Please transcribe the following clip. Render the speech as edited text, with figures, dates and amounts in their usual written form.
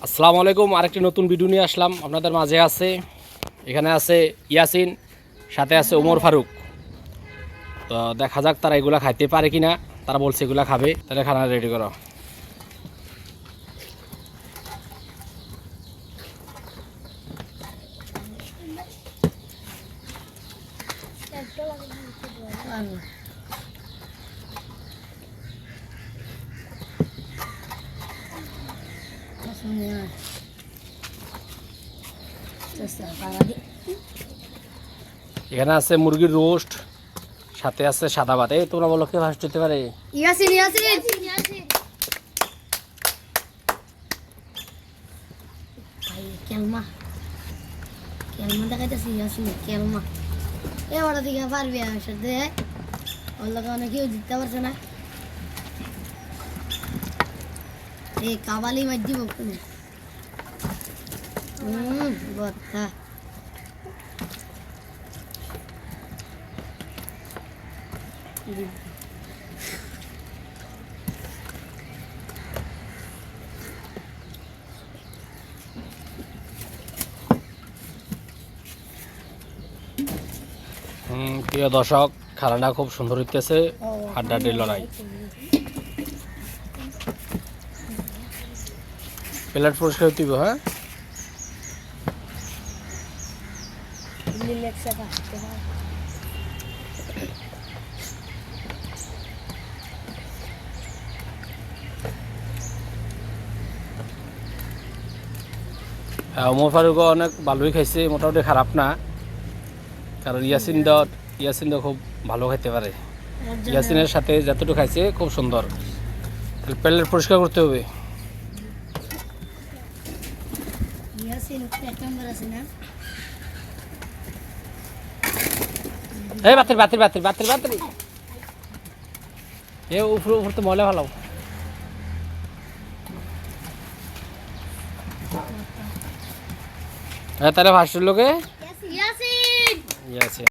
আসসালামু আলাইকুম। আরেকটি নতুন ভিডিও নিয়ে আসলাম আপনাদের মাঝে। এখানে আছে ইয়াসিন, সাথে আছে ওমর ফারুক। তো দেখা যাক তারা এগুলা খাইতে পারে কিনা। তারা বলছে এগুলা খাবে, তাহলে খানা রেডি করো। এখানে আছে মুরগির রোস্ট, সাথে আছে সাদা ভাত। এই তোমরা বলো কে ফার্স্ট হতে পারে? ইয়াসিন ইয়াসিন ইয়াসিন ভাই কেলমা কেলমা দেখাইতেছি। ইয়াসিন কেলমা ওটা দিকে পারবি সাথে ওর লোক অনেক কেউ জিততে পারছে না। এই কাবালি মার দিব কোনো কথা। প্রিয় দর্শক, খেলাটা খুব সুন্দর হইতেছে, হাড্ডাহাড্ডির লড়াই। প্লেট পরিষ্কার হইব। হ্যাঁ, ওমর ফারুকও অনেক ভালোই খাইছে, মোটামুটি খারাপ না। কারণ ইয়াসিন খুব ভালো খাইতে পারে। ইয়াসিনের সাথে যতটুকু খাইছে খুব সুন্দর। প্লেট পরিষ্কার করতে হবে। এই বাতিল বাতিল বাতিল বাতিল বাতিল, এ উপরে উপর তো ময়লা ভালো। হ্যাঁ, তাহলে ফার্স্টের লোকে ইয়াসিন ইয়াসিন।